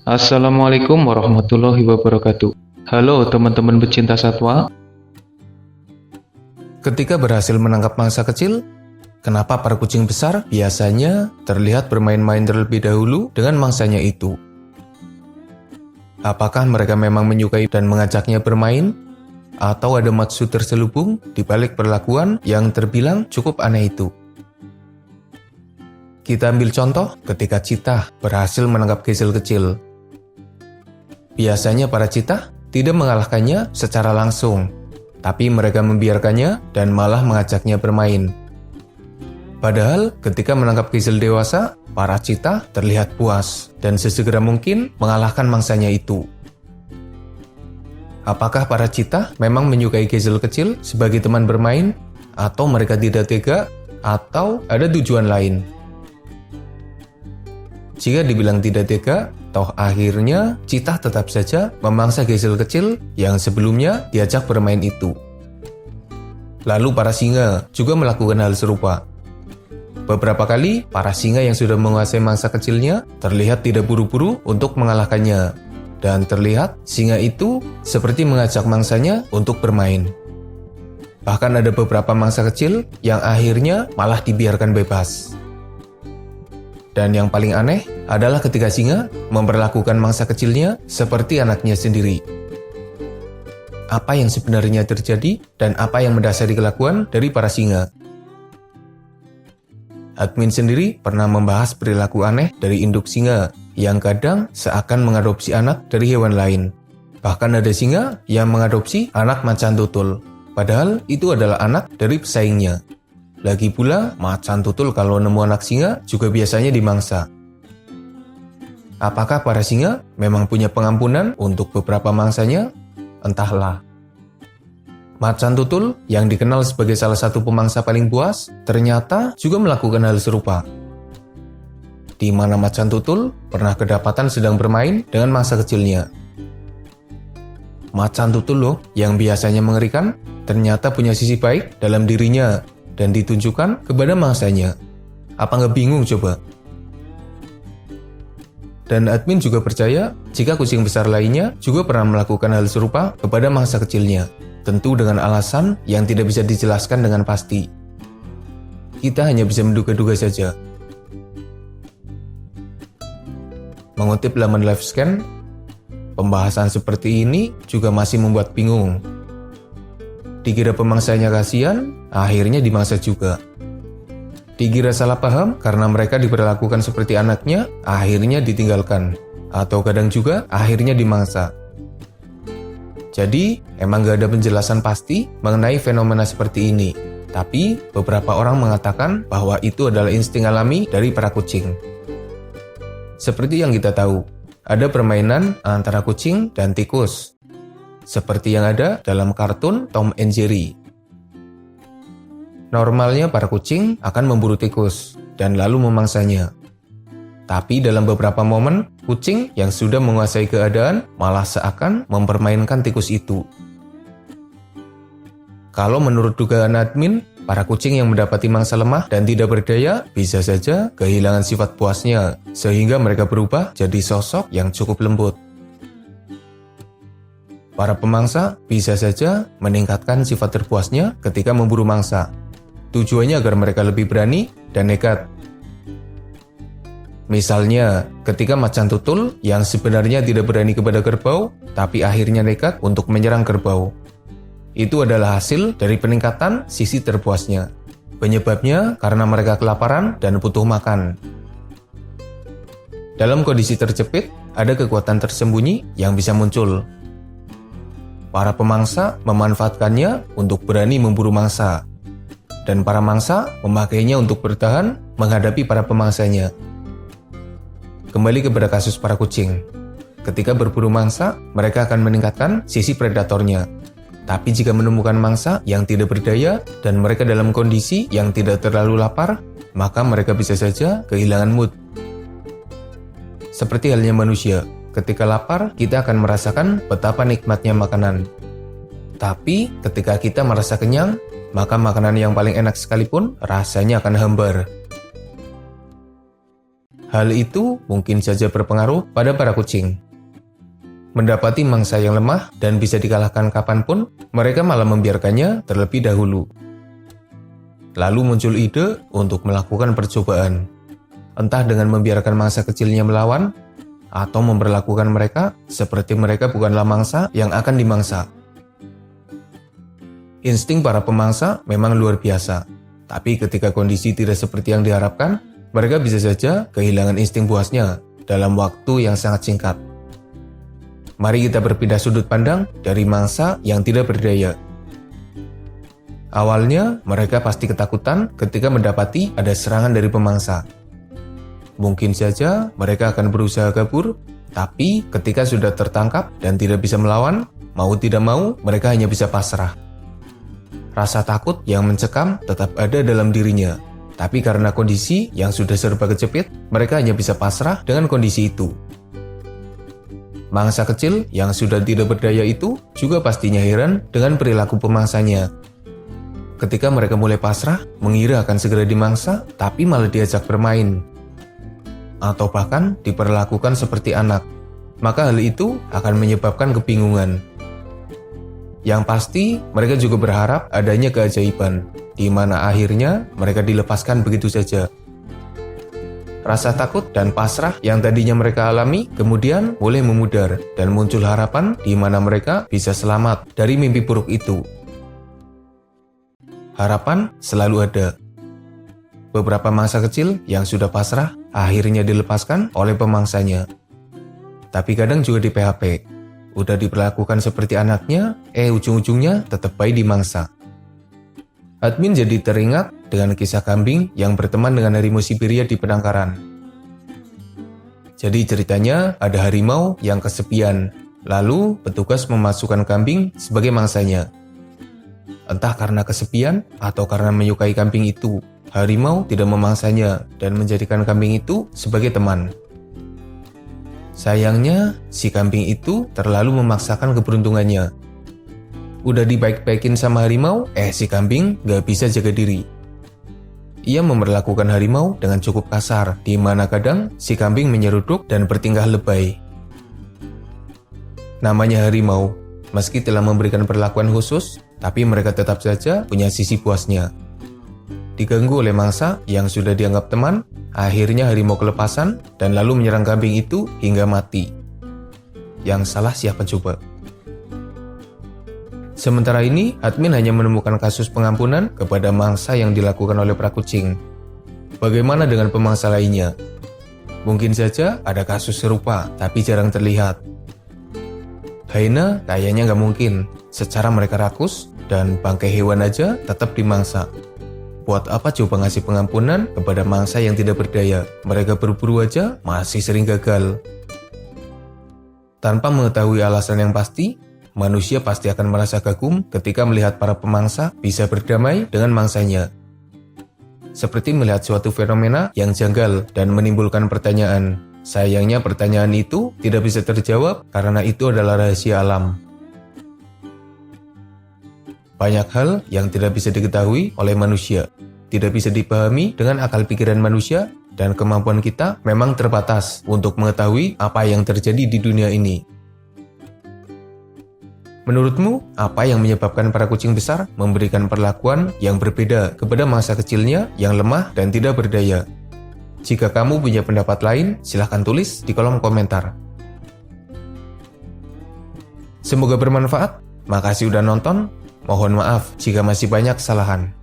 Assalamualaikum warahmatullahi wabarakatuh. Halo teman-teman pecinta satwa. Ketika berhasil menangkap mangsa kecil, kenapa para kucing besar biasanya terlihat bermain-main terlebih dahulu dengan mangsanya itu? Apakah mereka memang menyukai dan mengajaknya bermain? Atau ada maksud terselubung di balik perlakuan yang terbilang cukup aneh itu? Kita ambil contoh ketika cheetah berhasil menangkap gazelle kecil. Biasanya para cheetah tidak mengalahkannya secara langsung, tapi mereka membiarkannya dan malah mengajaknya bermain. Padahal ketika menangkap gazelle dewasa, para cheetah terlihat puas dan sesegera mungkin mengalahkan mangsanya itu. Apakah para cheetah memang menyukai gazelle kecil sebagai teman bermain, atau mereka tidak tega, atau ada tujuan lain? Jika dibilang tidak tega, toh akhirnya cheetah tetap saja memangsa gazelle kecil yang sebelumnya diajak bermain itu. Lalu para singa juga melakukan hal serupa. Beberapa kali, para singa yang sudah menguasai mangsa kecilnya terlihat tidak buru-buru untuk mengalahkannya. Dan terlihat singa itu seperti mengajak mangsanya untuk bermain. Bahkan ada beberapa mangsa kecil yang akhirnya malah dibiarkan bebas. Dan yang paling aneh adalah ketika singa memperlakukan mangsa kecilnya seperti anaknya sendiri. Apa yang sebenarnya terjadi dan apa yang mendasari kelakuan dari para singa? Admin sendiri pernah membahas perilaku aneh dari induk singa yang kadang seakan mengadopsi anak dari hewan lain. Bahkan ada singa yang mengadopsi anak macan tutul, padahal itu adalah anak dari pesaingnya. Lagi pula, macan tutul kalau nemu anak singa juga biasanya dimangsa. Apakah para singa memang punya pengampunan untuk beberapa mangsanya? Entahlah. Macan tutul yang dikenal sebagai salah satu pemangsa paling puas, ternyata juga melakukan hal serupa. Di mana macan tutul pernah kedapatan sedang bermain dengan mangsa kecilnya. Macan tutul loh, yang biasanya mengerikan, ternyata punya sisi baik dalam dirinya dan ditunjukkan kepada mangsanya. Apa nggak bingung coba? Dan admin juga percaya jika kucing besar lainnya juga pernah melakukan hal serupa kepada mangsa kecilnya, tentu dengan alasan yang tidak bisa dijelaskan dengan pasti. Kita hanya bisa menduga-duga saja. Mengutip laman Livescan, pembahasan seperti ini juga masih membuat bingung. Dikira pemangsanya kasihan, akhirnya dimangsa juga. Dikira salah paham karena mereka diperlakukan seperti anaknya, akhirnya ditinggalkan. Atau kadang juga akhirnya dimangsa. Jadi, emang gak ada penjelasan pasti mengenai fenomena seperti ini. Tapi, beberapa orang mengatakan bahwa itu adalah insting alami dari para kucing. Seperti yang kita tahu, ada permainan antara kucing dan tikus. Seperti yang ada dalam kartun Tom and Jerry. Normalnya para kucing akan memburu tikus dan lalu memangsanya. Tapi dalam beberapa momen, kucing yang sudah menguasai keadaan malah seakan mempermainkan tikus itu. Kalau menurut dugaan admin, para kucing yang mendapati mangsa lemah dan tidak berdaya bisa saja kehilangan sifat puasnya, sehingga mereka berubah jadi sosok yang cukup lembut. Para pemangsa bisa saja meningkatkan sifat terpuasnya ketika memburu mangsa. Tujuannya agar mereka lebih berani dan nekat. Misalnya, ketika macan tutul yang sebenarnya tidak berani kepada kerbau, tapi akhirnya nekat untuk menyerang kerbau. Itu adalah hasil dari peningkatan sisi terpuasnya. Penyebabnya karena mereka kelaparan dan butuh makan. Dalam kondisi terjepit, ada kekuatan tersembunyi yang bisa muncul. Para pemangsa memanfaatkannya untuk berani memburu mangsa. Dan para mangsa memakainya untuk bertahan menghadapi para pemangsanya. Kembali kepada kasus para kucing. Ketika berburu mangsa, mereka akan meningkatkan sisi predatornya. Tapi jika menemukan mangsa yang tidak berdaya dan mereka dalam kondisi yang tidak terlalu lapar, maka mereka bisa saja kehilangan mood. Seperti halnya manusia, ketika lapar kita akan merasakan betapa nikmatnya makanan. Tapi ketika kita merasa kenyang, maka makanan yang paling enak sekalipun rasanya akan hambar. Hal itu mungkin saja berpengaruh pada para kucing. Mendapati mangsa yang lemah dan bisa dikalahkan kapanpun, mereka malah membiarkannya terlebih dahulu. Lalu muncul ide untuk melakukan percobaan. Entah dengan membiarkan mangsa kecilnya melawan, atau memperlakukan mereka seperti mereka bukanlah mangsa yang akan dimangsa. Insting para pemangsa memang luar biasa, tapi ketika kondisi tidak seperti yang diharapkan, mereka bisa saja kehilangan insting puasnya dalam waktu yang sangat singkat. Mari kita berpindah sudut pandang dari mangsa yang tidak berdaya. Awalnya, mereka pasti ketakutan ketika mendapati ada serangan dari pemangsa. Mungkin saja mereka akan berusaha kabur, tapi ketika sudah tertangkap dan tidak bisa melawan, mau tidak mau mereka hanya bisa pasrah. Rasa takut yang mencekam tetap ada dalam dirinya, tapi karena kondisi yang sudah serba kejepit, mereka hanya bisa pasrah dengan kondisi itu. Mangsa kecil yang sudah tidak berdaya itu juga pastinya heran dengan perilaku pemangsanya. Ketika mereka mulai pasrah, mengira akan segera dimangsa, tapi malah diajak bermain. Atau bahkan diperlakukan seperti anak. Maka hal itu akan menyebabkan kebingungan. Yang pasti, mereka juga berharap adanya keajaiban, di mana akhirnya mereka dilepaskan begitu saja. Rasa takut dan pasrah yang tadinya mereka alami kemudian mulai memudar dan muncul harapan di mana mereka bisa selamat dari mimpi buruk itu. Harapan selalu ada. Beberapa mangsa kecil yang sudah pasrah akhirnya dilepaskan oleh pemangsanya. Tapi kadang juga di PHP. Udah diperlakukan seperti anaknya, ujung-ujungnya tetap baik dimangsa. Admin jadi teringat dengan kisah kambing yang berteman dengan harimau Siberia di penangkaran. Jadi ceritanya ada harimau yang kesepian, lalu petugas memasukkan kambing sebagai mangsanya. Entah karena kesepian atau karena menyukai kambing itu, harimau tidak memangsanya dan menjadikan kambing itu sebagai teman. Sayangnya, si kambing itu terlalu memaksakan keberuntungannya. Udah dibaik-baikin sama harimau, si kambing gak bisa jaga diri. Ia memperlakukan harimau dengan cukup kasar, di mana kadang si kambing menyeruduk dan bertingkah lebay. Namanya harimau, meski telah memberikan perlakuan khusus, tapi mereka tetap saja punya sisi puasnya. Diganggu oleh mangsa yang sudah dianggap teman, akhirnya harimau kelepasan dan lalu menyerang kambing itu hingga mati. Yang salah siapa coba? Sementara ini, admin hanya menemukan kasus pengampunan kepada mangsa yang dilakukan oleh para kucing. Bagaimana dengan pemangsa lainnya? Mungkin saja ada kasus serupa, tapi jarang terlihat. Hyena kayaknya nggak mungkin, secara mereka rakus, dan bangkai hewan aja tetap dimangsa. Buat apa coba ngasih pengampunan kepada mangsa yang tidak berdaya? Mereka berburu aja masih sering gagal. Tanpa mengetahui alasan yang pasti, manusia pasti akan merasa kagum ketika melihat para pemangsa bisa berdamai dengan mangsanya. Seperti melihat suatu fenomena yang janggal dan menimbulkan pertanyaan. Sayangnya pertanyaan itu tidak bisa terjawab karena itu adalah rahasia alam. Banyak hal yang tidak bisa diketahui oleh manusia, tidak bisa dipahami dengan akal pikiran manusia, dan kemampuan kita memang terbatas untuk mengetahui apa yang terjadi di dunia ini. Menurutmu, apa yang menyebabkan para kucing besar memberikan perlakuan yang berbeda kepada mangsa kecilnya yang lemah dan tidak berdaya? Jika kamu punya pendapat lain, silahkan tulis di kolom komentar. Semoga bermanfaat. Makasih udah nonton. Mohon maaf jika masih banyak kesalahan.